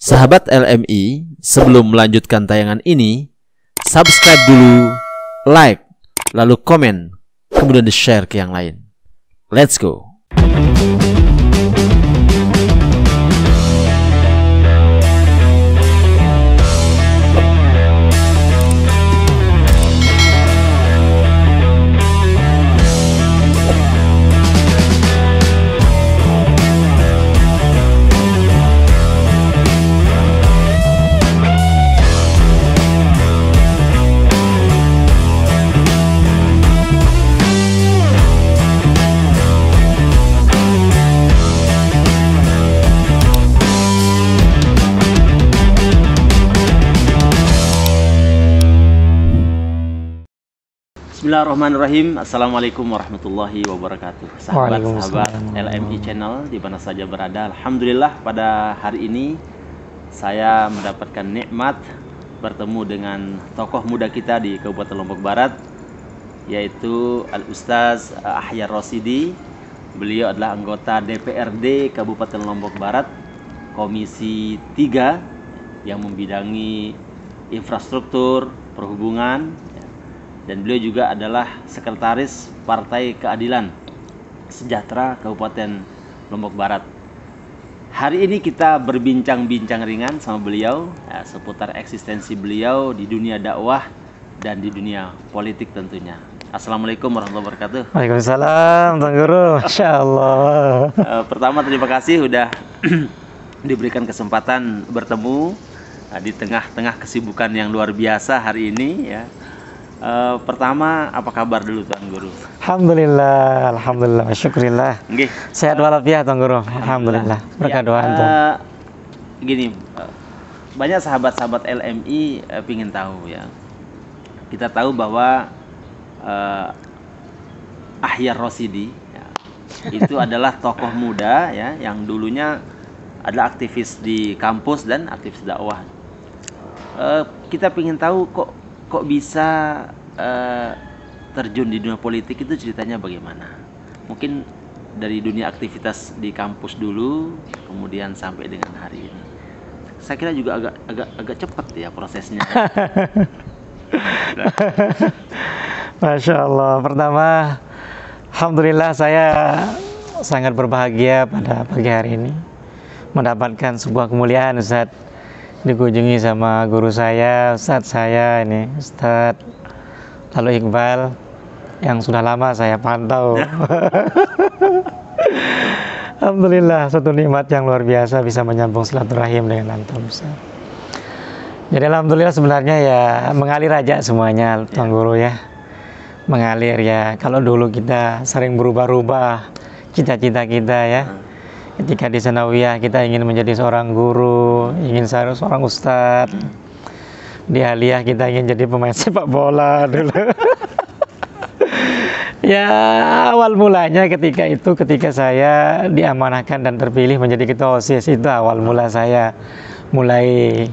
Sahabat LMI, sebelum melanjutkan tayangan ini, subscribe dulu, like, lalu komen, kemudian di-share ke yang lain. Let's go! Bismillahirrahmanirrahim. Assalamualaikum warahmatullahi wabarakatuh. Sahabat-sahabat LMI Channel di mana saja berada, alhamdulillah pada hari ini saya mendapatkan nikmat bertemu dengan tokoh muda kita di Kabupaten Lombok Barat, yaitu Al-Ustaz Ahyar Rosidi. Beliau adalah anggota DPRD Kabupaten Lombok Barat, Komisi 3 yang membidangi infrastruktur, perhubungan, dan beliau juga adalah sekretaris Partai Keadilan Sejahtera Kabupaten Lombok Barat. Hari ini kita berbincang-bincang ringan sama beliau seputar eksistensi beliau di dunia dakwah dan di dunia politik tentunya. Assalamualaikum warahmatullahi wabarakatuh. Waalaikumsalam, Tuan Guru. Masya Allah. Pertama terima kasih sudah diberikan kesempatan bertemu di tengah-tengah kesibukan yang luar biasa hari ini ya. Pertama, apa kabar dulu Tuan Guru? Alhamdulillah, alhamdulillah, syukurillah. Nggih. Sehat walafiat Tuan Guru. Alhamdulillah. Berkat doa antum. Gini, banyak sahabat-sahabat LMI pingin tahu ya. Kita tahu bahwa Ahyar Rosidi ya, itu adalah tokoh muda ya yang dulunya adalah aktivis di kampus dan aktivis dakwah. Kita pingin tahu kok bisa terjun di dunia politik, itu ceritanya bagaimana? Mungkin dari dunia aktivitas di kampus dulu, kemudian sampai dengan hari ini. Saya kira juga agak cepat ya prosesnya. Masya Allah. Pertama, alhamdulillah saya sangat berbahagia pada pagi hari ini mendapatkan sebuah kemuliaan, Ustaz. Dikunjungi sama guru saya, Ustadz saya ini, Ustadz Lalu Iqbal, yang sudah lama saya pantau. Alhamdulillah, satu nikmat yang luar biasa bisa menyambung silaturahim dengan antum, Ustaz. Jadi alhamdulillah sebenarnya ya mengalir aja semuanya, Tuan Guru ya. Mengalir ya, kalau dulu kita sering berubah-ubah cita-cita kita ya. Ketika di Sanawiyah kita ingin menjadi seorang guru, ingin seorang ustadz. Di Aliyah kita ingin jadi pemain sepak bola dulu. Ya awal mulanya ketika saya diamanahkan dan terpilih menjadi ketua OSIS, itu awal mula saya mulai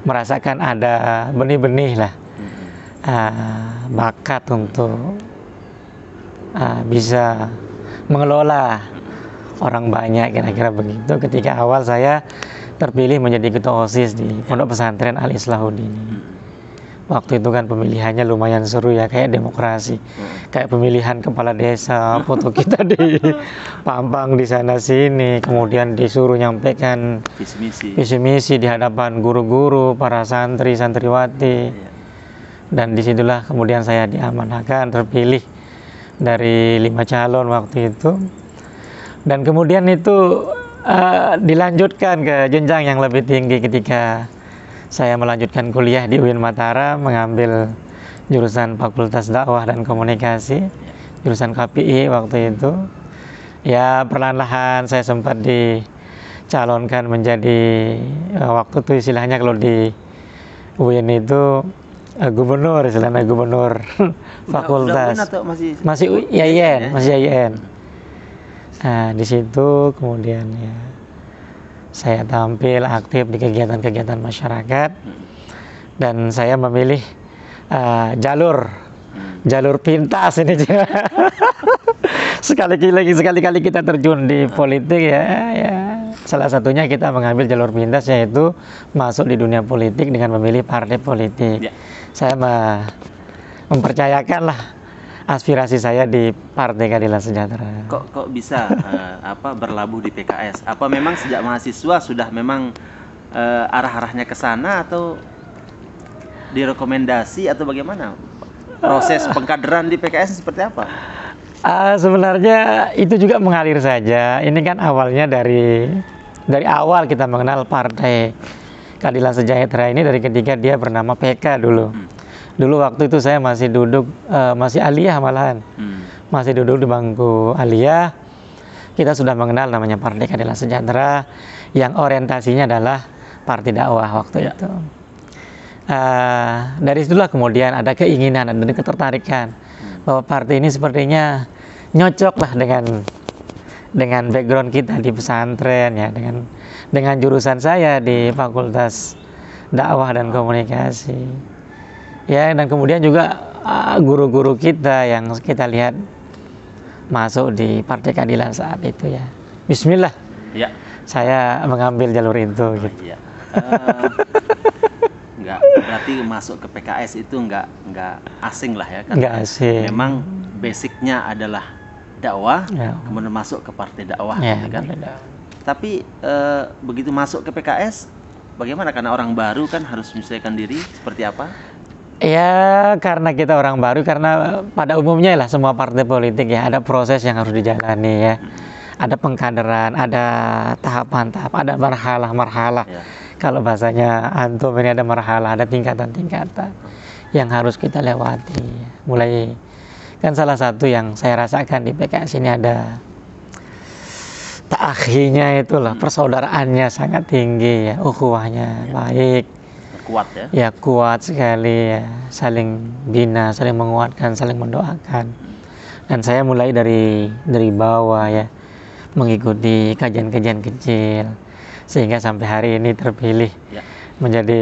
merasakan ada benih-benih lah bakat untuk bisa mengelola orang banyak, kira-kira begitu. Ketika awal saya terpilih menjadi ketua OSIS di Pondok Pesantren Al Islahuddin. Waktu itu kan pemilihannya lumayan seru ya, kayak demokrasi, kayak pemilihan kepala desa, foto kita di pampang di sana sini, kemudian disuruh nyampaikan visi misi di hadapan guru-guru, para santri santriwati, dan disitulah kemudian saya diamanahkan, terpilih dari 5 calon waktu itu, dan kemudian itu dilanjutkan ke jenjang yang lebih tinggi ketika saya melanjutkan kuliah di UIN Mataram, mengambil jurusan Fakultas Dakwah dan Komunikasi, jurusan KPI waktu itu. Ya perlahan-lahan saya sempat dicalonkan menjadi waktu itu istilahnya kalau di UIN itu gubernur, istilahnya gubernur fakultas. Masih IAIN, masih IAIN. Nah di situ kemudian ya saya tampil aktif di kegiatan-kegiatan masyarakat, dan saya memilih jalur pintas ini. Sekali-kali kita terjun di politik ya, salah satunya kita mengambil jalur pintas, yaitu masuk di dunia politik dengan memilih partai politik. Saya mempercayakan lah aspirasi saya di Partai Keadilan Sejahtera. Kok bisa berlabuh di PKS? Apa memang sejak mahasiswa sudah memang arah-arahnya ke sana, atau direkomendasi, atau bagaimana? Proses pengkaderan di PKS seperti apa? Sebenarnya itu juga mengalir saja. Ini kan awalnya dari awal kita mengenal Partai Keadilan Sejahtera ini dari ketika dia bernama PK dulu. Dulu waktu itu saya masih duduk, masih aliyah malahan, masih duduk di bangku aliyah. Kita sudah mengenal namanya Partai Keadilan Sejahtera, yang orientasinya adalah partai dakwah waktu itu. Dari situlah kemudian ada keinginan dan ketertarikan bahwa partai ini sepertinya nyocok lah dengan background kita di pesantren ya, dengan jurusan saya di Fakultas Dakwah dan Komunikasi. Ya, dan kemudian juga guru-guru kita yang kita lihat masuk di Partai Keadilan saat itu ya. Bismillah. Ya. Saya mengambil jalur itu gitu. Iya. Enggak, berarti masuk ke PKS itu enggak asing lah ya kan. Enggak asing. Memang basicnya adalah dakwah, kemudian masuk ke partai dakwah gitu kan. Tapi begitu masuk ke PKS, bagaimana? Karena orang baru kan harus menyesuaikan diri, seperti apa? Ya karena kita orang baru, karena pada umumnya lah semua partai politik ya ada proses yang harus dijalani ya, ada pengkaderan, ada tahapan-tahap, ada marhalah. Kalau bahasanya antum ini ada marhalah, ada tingkatan-tingkatan yang harus kita lewati. Mulai kan salah satu yang saya rasakan di PKS ini ada ta'akhinya itulah, persaudaraannya sangat tinggi ya, ukhuwahnya baik. Kuat ya? Ya kuat sekali ya, saling bina, saling menguatkan, saling mendoakan. Dan saya mulai dari bawah ya, mengikuti kajian-kajian kecil, sehingga sampai hari ini terpilih menjadi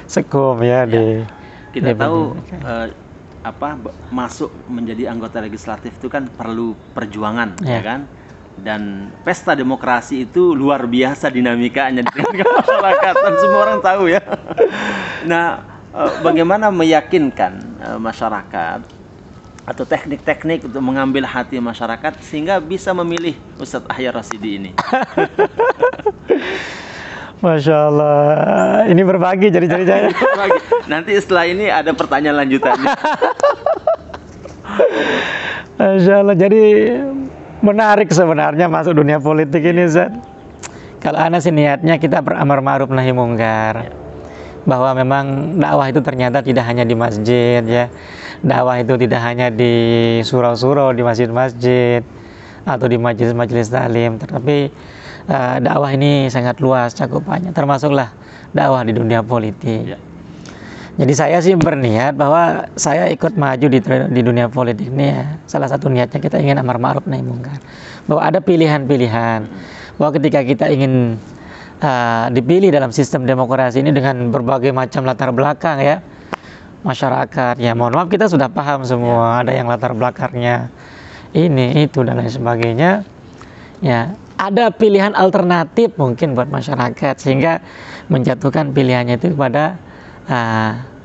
sekum ya, di kita tahu masuk menjadi anggota legislatif itu kan perlu perjuangan ya kan. Dan pesta demokrasi itu luar biasa dinamikanya di tengah masyarakat, dan semua orang tahu ya. Nah, bagaimana meyakinkan masyarakat atau teknik-teknik untuk mengambil hati masyarakat sehingga bisa memilih Ustadz Ahyar Rashidi ini? Masya Allah, ini berbagi jadi. Nanti setelah ini ada pertanyaan lanjutannya. Masya Allah, jadi menarik sebenarnya masuk dunia politik ini, Zat. Kalau ana sih niatnya kita beramar ma'ruf nahi mungkar, bahwa memang dakwah itu ternyata tidak hanya di masjid ya, dakwah itu tidak hanya di surau-surau, di masjid-masjid atau di majelis-majelis taklim, tetapi dakwah ini sangat luas cakupannya, termasuklah dakwah di dunia politik. Jadi saya sih berniat bahwa saya ikut maju di dunia politik ini ya. Salah satu niatnya kita ingin amar ma'ruf nahi mungkar. Bahwa ada pilihan-pilihan. Bahwa ketika kita ingin dipilih dalam sistem demokrasi ini dengan berbagai macam latar belakang ya, masyarakat ya, mohon maaf kita sudah paham semua, ada yang latar belakangnya ini, itu dan lain sebagainya. Ya, ada pilihan alternatif mungkin buat masyarakat sehingga menjatuhkan pilihannya itu kepada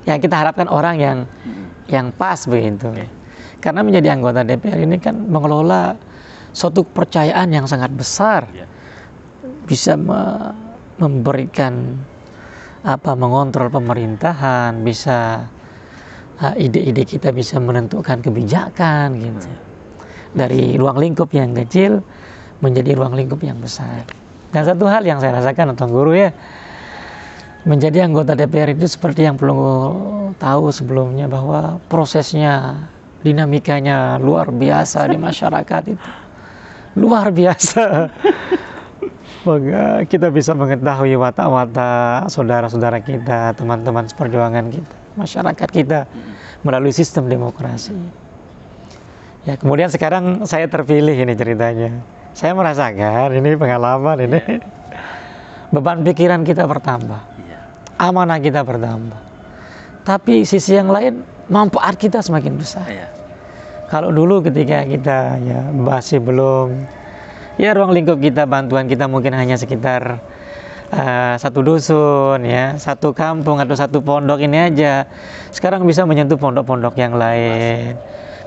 yang kita harapkan orang yang pas begitu. Karena menjadi anggota DPR ini kan mengelola suatu kepercayaan yang sangat besar, bisa memberikan mengontrol pemerintahan, bisa ide-ide kita bisa menentukan kebijakan gitu. Dari ruang lingkup yang kecil menjadi ruang lingkup yang besar. Dan satu hal yang saya rasakan Tuan Guru ya, menjadi anggota DPR itu seperti yang perlu tahu sebelumnya bahwa prosesnya, dinamikanya luar biasa di masyarakat itu. Luar biasa. Maka kita bisa mengetahui watak-watak saudara-saudara kita, teman-teman seperjuangan kita, masyarakat kita melalui sistem demokrasi. Ya, kemudian sekarang saya terpilih ini ceritanya. Saya merasakan ini pengalaman ini. Beban pikiran kita bertambah. Amanah kita bertambah. Tapi sisi yang lain manfaat kita semakin besar. Kalau dulu ketika kita masih belum ruang lingkup kita, bantuan kita mungkin hanya sekitar satu dusun satu kampung atau satu pondok ini aja. Sekarang bisa menyentuh pondok-pondok yang lain,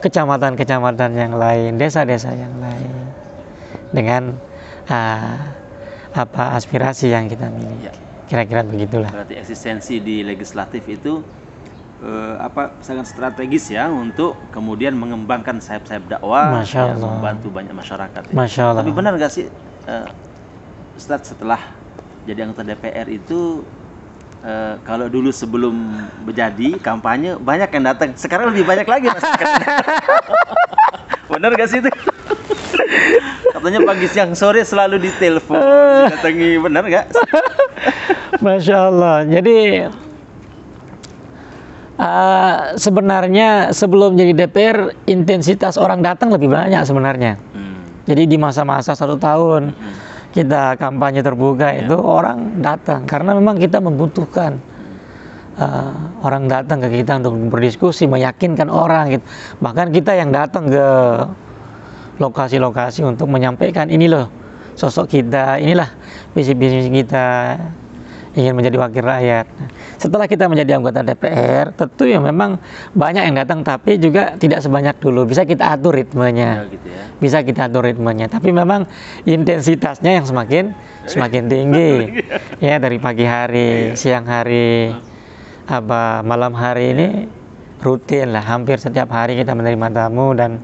kecamatan-kecamatan yang lain, desa-desa yang lain dengan aspirasi yang kita miliki. Kira-kira begitulah. Berarti eksistensi di legislatif itu sangat strategis ya untuk kemudian mengembangkan sayap-sayap dakwah, membantu banyak masyarakat. Masya Allah. Tapi benar nggak sih, Ustadz, setelah jadi anggota DPR itu kalau dulu sebelum menjadi kampanye banyak yang datang, sekarang lebih banyak lagi Mas. Benar nggak sih itu? Katanya pagi, siang, sore selalu ditelepon, didatangi, benar nggak? Masya Allah. Jadi sebenarnya sebelum jadi DPR intensitas orang datang lebih banyak sebenarnya. Jadi di masa-masa 1 tahun kita kampanye terbuka itu orang datang karena memang kita membutuhkan orang datang ke kita untuk berdiskusi, meyakinkan orang gitu. Bahkan kita yang datang ke lokasi-lokasi untuk menyampaikan ini loh sosok kita, inilah visi-visi kita, ingin menjadi wakil rakyat. Setelah kita menjadi anggota DPR, tentu ya memang banyak yang datang, tapi juga tidak sebanyak dulu. Bisa kita atur ritmenya, bisa kita atur ritmenya. Tapi memang intensitasnya yang semakin tinggi, ya dari pagi hari, siang hari, malam hari ini rutin lah. Hampir setiap hari kita menerima tamu dan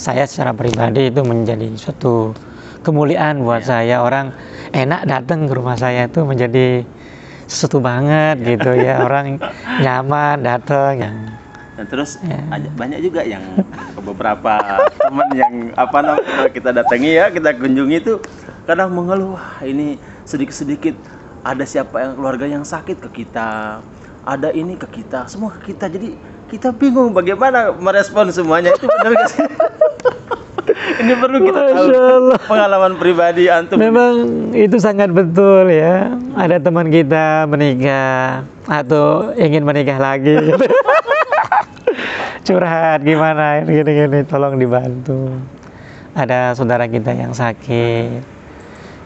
saya secara pribadi itu menjadi suatu kemuliaan buat saya. Orang enak datang ke rumah saya itu menjadi sesuatu banget gitu ya. Orang nyaman datang. Dan terus banyak juga yang beberapa teman yang kita datangi kita kunjungi itu kadang mengeluh, ini sedikit-sedikit ada siapa yang keluarga yang sakit ke kita, ada ini ke kita, semua ke kita. Jadi kita bingung bagaimana merespon semuanya. Itu benar gak sih? Ini perlu kita tahu pengalaman pribadi antum. Memang itu sangat betul ya. Ada teman kita menikah atau ingin menikah lagi gitu. Curhat gimana gini-gini, tolong dibantu. Ada saudara kita yang sakit.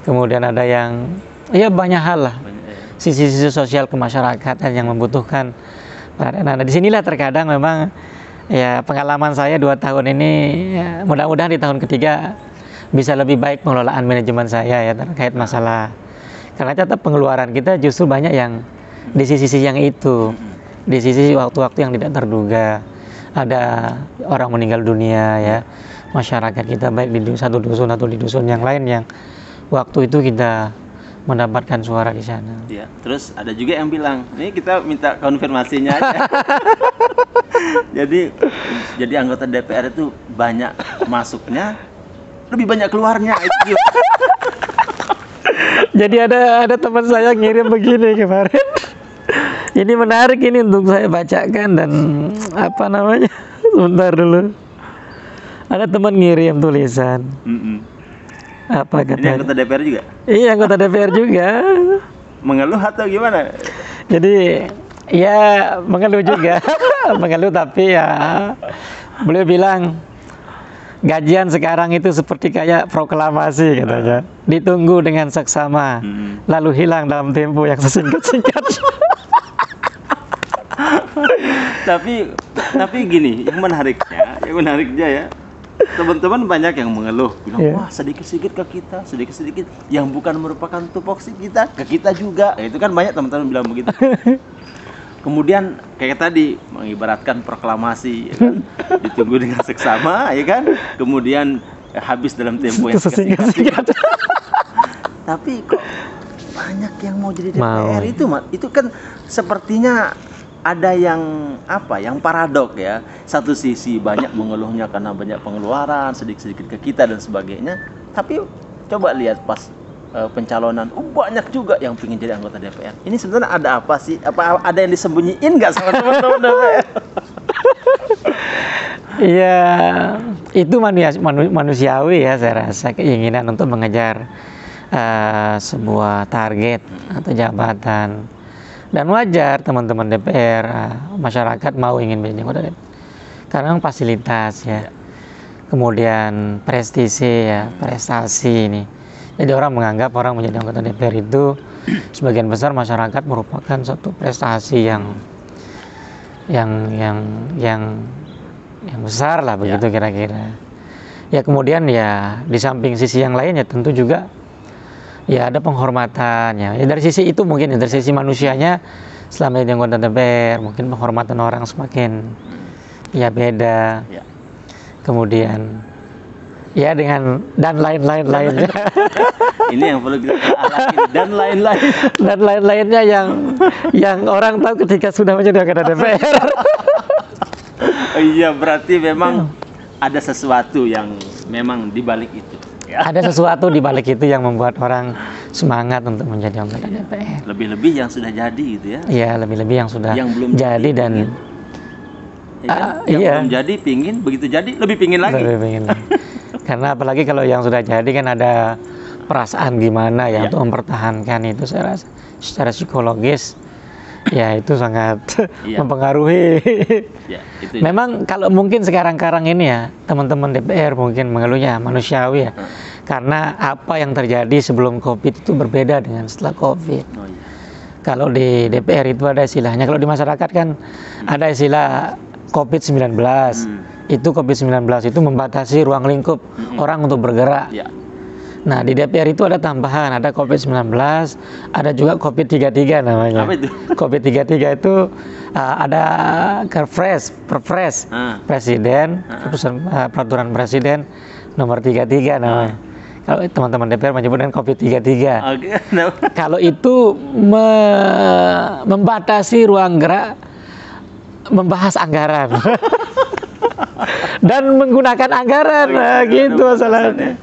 Kemudian ada yang banyak hal lah. Sisi-sisi sosial kemasyarakatan yang membutuhkan. Nah, disinilah terkadang memang pengalaman saya 2 tahun ini, mudah-mudahan di tahun ketiga bisa lebih baik pengelolaan manajemen saya ya terkait masalah. Karena tetap pengeluaran kita justru banyak yang di sisi-sisi yang itu, di sisi waktu-waktu yang tidak terduga. Ada orang meninggal dunia ya, masyarakat kita baik di satu dusun atau di dusun yang lain yang waktu itu kita mendapatkan suara di sana. Ya, terus ada juga yang bilang, ini kita minta konfirmasinya aja. jadi anggota DPR itu banyak masuknya, lebih banyak keluarnya. Itu jadi ada teman saya ngirim begini kemarin. Ini menarik ini untuk saya bacakan dan sebentar dulu. Ada teman ngirim tulisan. Apa katanya? Ini anggota DPR juga? Iya, anggota DPR juga. Mengeluh atau gimana? Jadi mengeluh juga. Mengeluh tapi beliau bilang gajian sekarang itu seperti kayak proklamasi katanya. Ditunggu dengan seksama, lalu hilang dalam tempo yang sesingkat-singkat. Tapi gini, yang menariknya ya, teman-teman banyak yang mengeluh, bilang wah sedikit-sedikit ke kita, sedikit-sedikit yang bukan merupakan tupoksi kita ke kita juga. Itu kan banyak teman-teman bilang begitu. Kemudian kayak tadi mengibaratkan proklamasi, ya kan? Ditunggu dengan seksama, ya kan? Kemudian habis dalam tempo yang singkat. Tapi kok banyak yang mau jadi DPR itu kan sepertinya ada yang paradok ya. Satu sisi banyak mengeluhnya karena banyak pengeluaran sedikit-sedikit ke kita dan sebagainya. Tapi coba lihat pas pencalonan, banyak juga yang ingin jadi anggota DPR. Ini sebenarnya ada apa sih? Apa ada yang disembunyiin nggak sama teman-teman DPR? Iya, itu manusiawi ya, saya rasa, keinginan untuk mengejar sebuah target atau jabatan. Dan wajar teman-teman DPR, masyarakat mau ingin menjadi anggota DPR. Karena fasilitas ya, kemudian prestisi ya, prestasi ini. Jadi orang menganggap orang menjadi anggota DPR itu sebagian besar masyarakat merupakan suatu prestasi yang besar lah, begitu kira-kira. Ya kemudian ya di samping sisi yang lain ya tentu juga ya ada penghormatan ya. Dari sisi itu mungkin dari sisi manusianya selama jadi anggota DPR mungkin penghormatan orang semakin ya beda. Kemudian ya dengan dan lain-lainnya. Ini yang perlu kita alami, dan lain-lainnya yang orang tahu ketika sudah menjadi anggota DPR. Iya, berarti memang ada sesuatu yang memang dibalik itu. Ya. Ada sesuatu di balik itu yang membuat orang semangat untuk menjadi anggota DPR. Lebih-lebih yang sudah jadi gitu ya. Iya, lebih-lebih yang sudah belum jadi dan belum jadi pingin, begitu jadi lebih pingin lagi. Lebih pingin lagi. Karena apalagi kalau yang sudah jadi kan ada perasaan gimana ya untuk mempertahankan itu, saya rasa secara psikologis ya itu sangat mempengaruhi. Memang kalau mungkin sekarang ini ya teman-teman DPR mungkin mengeluhnya manusiawi ya, karena apa yang terjadi sebelum COVID itu berbeda dengan setelah COVID. Kalau di DPR itu ada istilahnya, kalau di masyarakat kan ada istilah COVID-19. Itu COVID-19 itu membatasi ruang lingkup orang untuk bergerak. Nah, di DPR itu ada tambahan, ada COVID-19, ada juga COVID-33 namanya. Apa itu? COVID-33 itu ada Perpres Presiden, peraturan Presiden nomor 33 namanya. Kalau teman-teman DPR menyebutkan COVID-33. Kalau itu membatasi ruang gerak, membahas anggaran. Dan menggunakan anggaran, gitu masalahnya.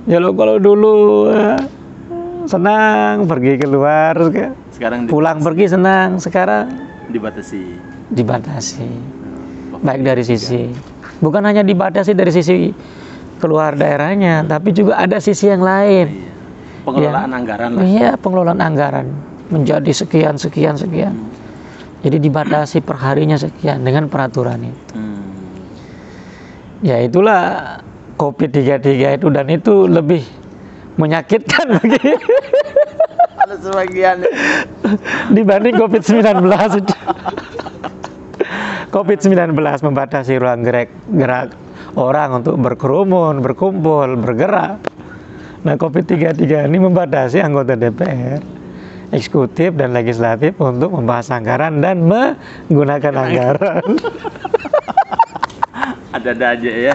Ya lo kalau dulu senang pergi keluar, sekarang pulang pergi senang, sekarang dibatasi. Baik dari sisi, bukan hanya dibatasi dari sisi keluar daerahnya, tapi juga ada sisi yang lain. Pengelolaan anggaran lah. Iya, pengelolaan anggaran menjadi sekian. Jadi dibatasi perharinya sekian dengan peraturan itu. Ya itulah COVID-33 itu, dan itu lebih menyakitkan bagi ada sebagian dibanding COVID-19 itu. COVID-19 membatasi ruang gerak orang untuk berkerumun, berkumpul, bergerak. Nah, COVID-33 ini membatasi anggota DPR, eksekutif dan legislatif untuk membahas anggaran dan menggunakan anggaran. Ada aja ya.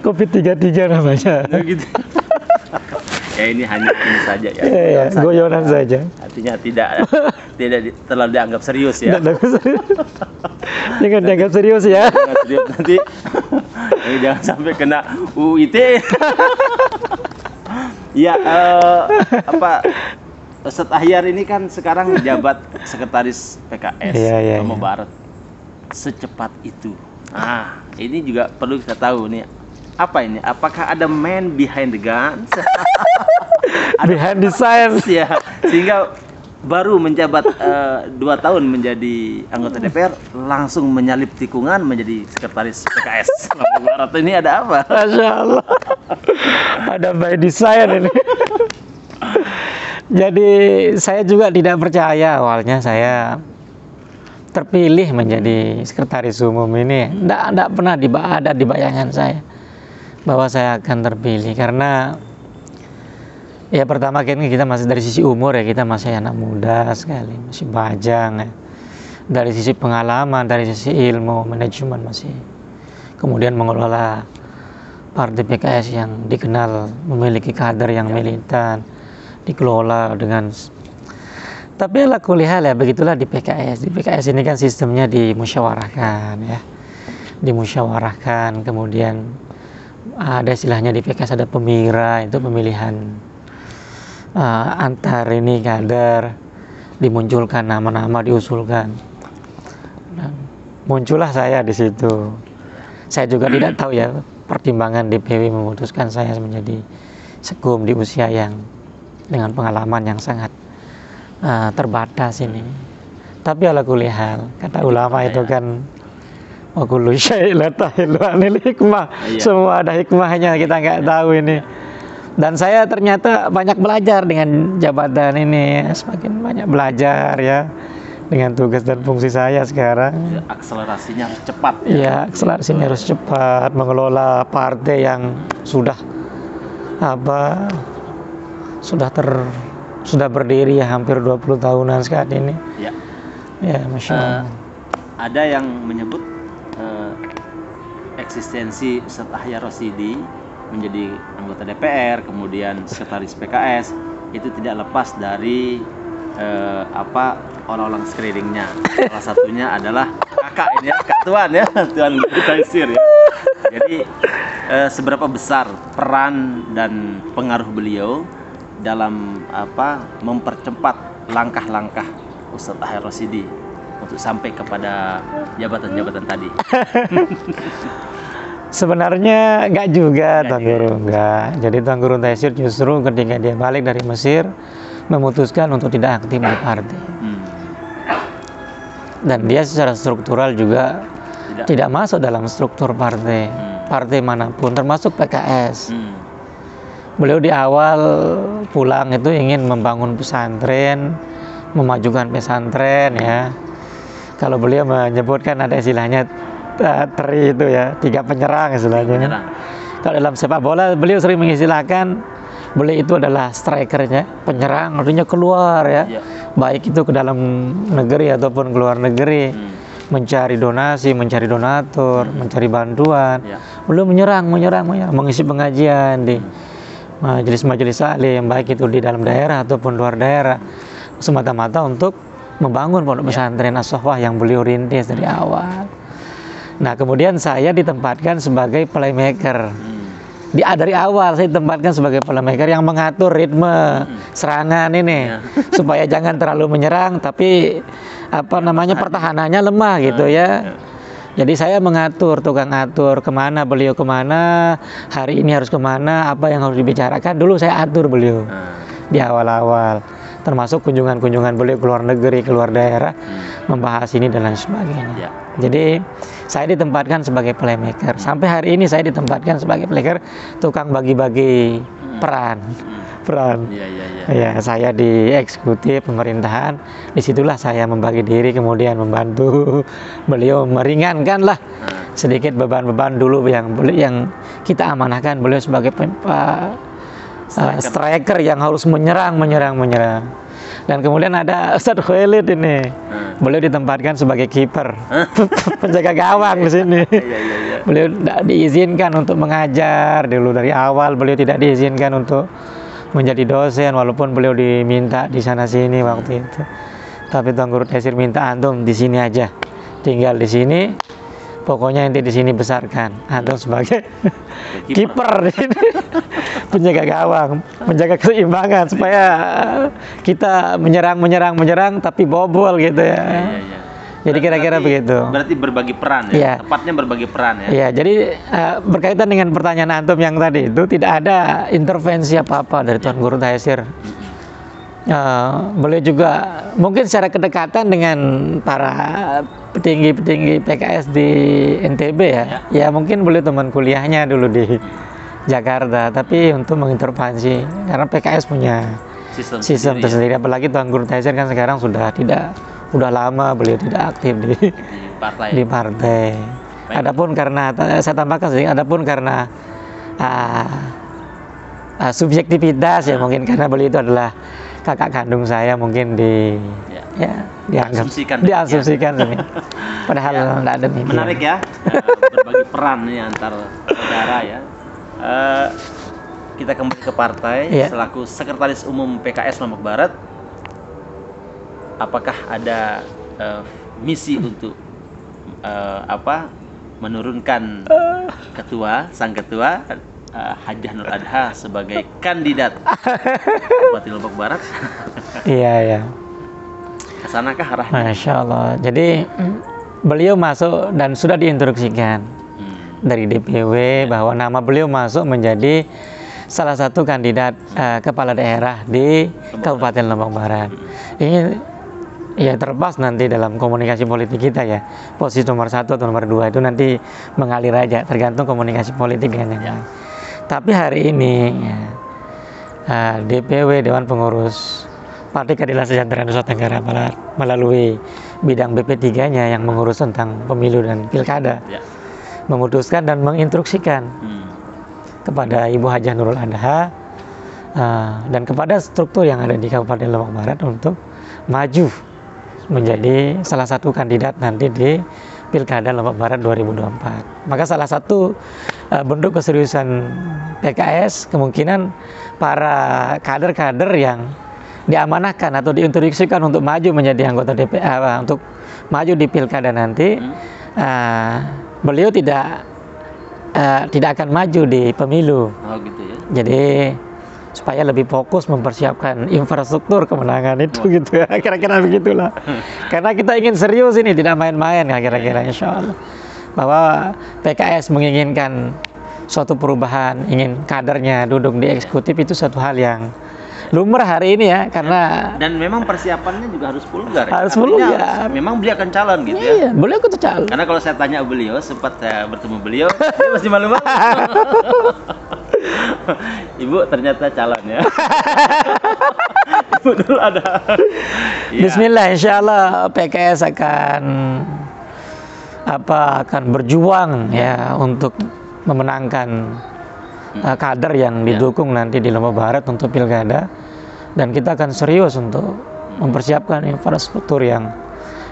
COVID-33 namanya. Gitu. Ya ini hanya ini saja ya. Ya, goyonan saja. Artinya tidak terlalu dianggap serius ya. Jangan dianggap serius ya. Jangan serius nanti. Jangan sampai kena UIT. Ya, Ustadz Ahyar ini kan sekarang jabat sekretaris PKS Lombok Barat. Secepat itu. Nah, ini juga perlu kita tahu nih. Apa ini? Apakah ada man behind the guns? Behind the scenes ya, sehingga baru menjabat 2 tahun menjadi anggota DPR langsung menyalip tikungan menjadi sekretaris PKS Lombok Barat. Ini ada apa? Masya Allah. Ada by design ini. Jadi saya juga tidak percaya awalnya, saya terpilih menjadi sekretaris umum ini enggak pernah ada di bayangan saya bahwa saya akan terpilih, karena ya pertama kan kita masih dari sisi umur ya, kita masih anak muda sekali, masih bajang ya. Dari sisi pengalaman, dari sisi ilmu, manajemen masih. Kemudian mengelola partai PKS yang dikenal memiliki kader yang militan, dikelola dengan. Tapi ala kulli hal ya, begitulah di PKS. Di PKS ini kan sistemnya dimusyawarahkan ya. Dimusyawarahkan, kemudian ada istilahnya di PKS ada pemira, itu pemilihan antar ini kader, dimunculkan nama-nama, diusulkan. Dan muncullah saya di situ. Saya juga tidak tahu ya pertimbangan DPW memutuskan saya menjadi sekum di usia yang dengan pengalaman yang sangat terbatas ini. Tapi ala kulli hal, kata ulama itu kan wa kullu syai' la tahillu anil hikmah. Semua ada hikmahnya, kita nggak tahu ini. Dan saya ternyata banyak belajar dengan jabatan ini, semakin banyak belajar ya dengan tugas dan fungsi saya sekarang. Akselerasinya harus cepat ya. Ya, akselerasinya harus cepat, mengelola partai yang sudah sudah berdiri ya hampir 20 tahunan saat ini. Ya. Ya, Masya Allah. Ada yang menyebut eksistensi Ustaz Ahya Rosidi menjadi anggota DPR, kemudian sekretaris PKS, itu tidak lepas dari orang-orang sekelilingnya. Salah satunya adalah kakak ini ya, Kak Tuan ya, Tuan Taisir ya. Jadi seberapa besar peran dan pengaruh beliau dalam mempercepat langkah-langkah Ustaz Ahya Rosidi untuk sampai kepada jabatan-jabatan tadi? Sebenarnya enggak juga Tuan Guru, enggak. Jadi Tuan Guru Taisir justru ketika dia balik dari Mesir memutuskan untuk tidak aktif di partai. Dan dia secara struktural juga tidak masuk dalam struktur partai. Partai manapun, termasuk PKS. Beliau di awal pulang itu ingin membangun pesantren, memajukan pesantren ya. Kalau beliau menyebutkan ada istilahnya teri itu ya, 3 penyerang istilahnya. Kalau dalam sepak bola beliau sering mengistilahkan beliau itu adalah strikernya, penyerang, artinya keluar ya. Baik itu ke dalam negeri ataupun ke luar negeri. Mencari donasi, mencari donatur, mencari bantuan. Beliau menyerang, mengisi pengajian di majelis-majelis taklim, baik itu di dalam daerah ataupun luar daerah, semata-mata untuk membangun pondok pesantren As-Sohbah yang beliau rintis dari awal. Nah, kemudian saya ditempatkan sebagai playmaker. Dari awal saya ditempatkan sebagai playmaker yang mengatur ritme serangan ini supaya jangan terlalu menyerang tapi pertahanannya lemah gitu ya. Jadi saya mengatur, tukang atur kemana beliau kemana, hari ini harus kemana, apa yang harus dibicarakan, dulu saya atur beliau di awal-awal, termasuk kunjungan-kunjungan beliau ke luar negeri, ke luar daerah, membahas ini dan lain sebagainya. Jadi saya ditempatkan sebagai playmaker, sampai hari ini saya ditempatkan sebagai playmaker, tukang bagi-bagi peran. Ya, saya di eksekutif pemerintahan, disitulah saya membagi diri, kemudian membantu beliau meringankanlah sedikit beban-beban dulu yang kita amanahkan beliau sebagai striker yang harus menyerang. Dan kemudian ada Ustadz Khalid ini, beliau ditempatkan sebagai kiper, penjaga gawang di sini. Beliau tidak diizinkan untuk mengajar dulu dari awal, beliau tidak diizinkan untuk menjadi dosen walaupun beliau diminta di sana sini waktu itu. Tapi Tuan Guru Taisir minta antum di sini aja, tinggal di sini. Pokoknya inti di sini besarkan antum sebagai kiper, penjaga gawang, menjaga keseimbangan supaya kita menyerang tapi bobol gitu ya. Jadi kira-kira begitu. Berarti berbagi peran ya? Tepatnya berbagi peran ya? Iya, jadi berkaitan dengan pertanyaan antum yang tadi itu, tidak ada intervensi apa-apa dari Tuan Guru Taisir. Beliau juga mungkin secara kedekatan dengan para petinggi-petinggi PKS di NTB ya mungkin beliau teman kuliahnya dulu di Jakarta, tapi untuk mengintervensi karena PKS punya sistem tersendiri, apalagi Tuan Guru Taisir kan sekarang sudah tidak udah lama beliau tidak aktif di partai. Adapun karena saya tambahkan sih, adapun karena subjektivitas ya mungkin karena beliau itu adalah kakak kandung saya mungkin diasumsikan sih. Padahal tidak ada media. Menarik ya, berbagi peran nih antar saudara ya. Kita kembali ke partai selaku Sekretaris Umum PKS Lombok Barat. Apakah ada misi untuk menurunkan sang ketua Hajah Nur Adha sebagai kandidat Bupati Lombok Barat? Iya. Kesanakah arahnya? Masya Allah. Jadi beliau masuk dan sudah diinstruksikan dari DPW bahwa nama beliau masuk menjadi salah satu kandidat kepala daerah di Kabupaten Lombok Barat. Ini ya terlepas nanti dalam komunikasi politik kita ya, posisi nomor 1 atau nomor 2 itu nanti mengalir aja, tergantung komunikasi politik yang lain. Tapi hari ini DPW Dewan Pengurus Partai Keadilan Sejahtera Nusa Tenggara Barat melalui bidang BP3-nya yang mengurus tentang pemilu dan pilkada memutuskan dan menginstruksikan kepada Ibu Hajah Nurul Adha dan kepada struktur yang ada di Kabupaten Lombok Barat untuk maju menjadi salah satu kandidat nanti di Pilkada Lombok Barat 2024. Maka salah satu bentuk keseriusan PKS kemungkinan para kader-kader yang diamanahkan atau diinstruksikan untuk maju menjadi anggota DPR untuk maju di Pilkada nanti, beliau tidak akan maju di pemilu. Oh gitu ya. Jadi supaya lebih fokus mempersiapkan infrastruktur kemenangan itu gitu ya, kira-kira begitulah. Karena kita ingin serius ini, tidak main-main ya kira-kira, insya Allah. Bahwa PKS menginginkan suatu perubahan, ingin kadernya duduk di eksekutif itu suatu hal yang lumrah hari ini ya, karena dan memang persiapannya juga harus vulgar. Harus vulgar. Memang beliau akan calon gitu ya. Iya, beliau ikut calon. Karena kalau saya tanya beliau, sempat saya bertemu beliau, dia masih malu-malu. Ibu ternyata calon ya. Ibu dulu ada. Bismillah, insya Allah PKS akan berjuang ya untuk memenangkan kader yang didukung nanti di Lombok Barat untuk pilkada, dan kita akan serius untuk mempersiapkan infrastruktur yang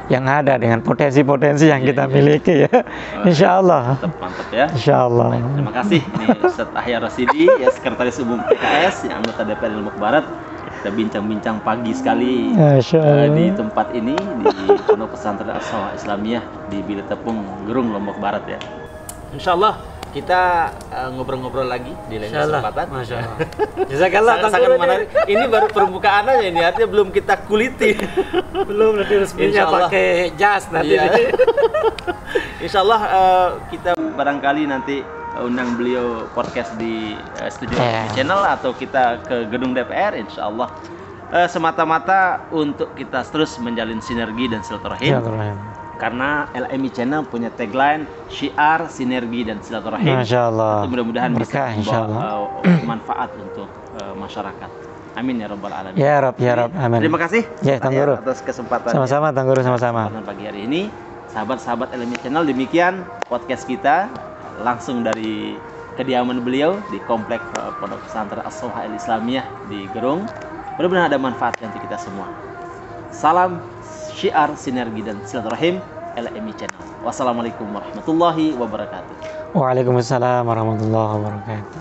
ada dengan potensi-potensi yang kita miliki ya. Insya Allah. Mantap ya. Insya Allah. Baik, terima kasih. Ini Ustadz Ahyar Rasidi ya, Sekretaris Umum PKS yang anggota DPR Lombok Barat. Kita bincang-bincang pagi sekali di tempat ini di Pondok Pesantren As-Sawah Islamiyah di Biletepung, Gerung, Lombok Barat ya. Insya Allah kita ngobrol-ngobrol lagi di lain kesempatan. Masya Allah. Jazakallah. Sangat menarik. Ini baru permukaan aja ini, artinya belum kita kuliti. Belum, nanti resminya pakai jas nanti. Insya Allah kita barangkali nanti undang beliau podcast di studio channel atau kita ke gedung DPR. Insya Allah semata-mata untuk kita terus menjalin sinergi dan silaturahim. Karena LMI Channel punya tagline syiar sinergi dan silaturahim. Masya Allah. Mudah-mudahan berkah, bisa membawa manfaat untuk masyarakat. Amin ya rabbal alamin. Ya Rabb, ya Rabb, amin. Terima kasih atas kesempatan. Sama-sama, Tang Guru, sama-sama. Pagi hari ini, sahabat-sahabat LMI Channel, demikian podcast kita langsung dari kediaman beliau di Komplek Pondok Pesantren As-Sawah Islamiyah di Gerung. Mudah-mudahan ada manfaat untuk kita semua. Salam syiar sinergi dan silaturahim LMI Channel. Wassalamualaikum warahmatullahi wabarakatuh. Waalaikumsalam warahmatullahi wabarakatuh.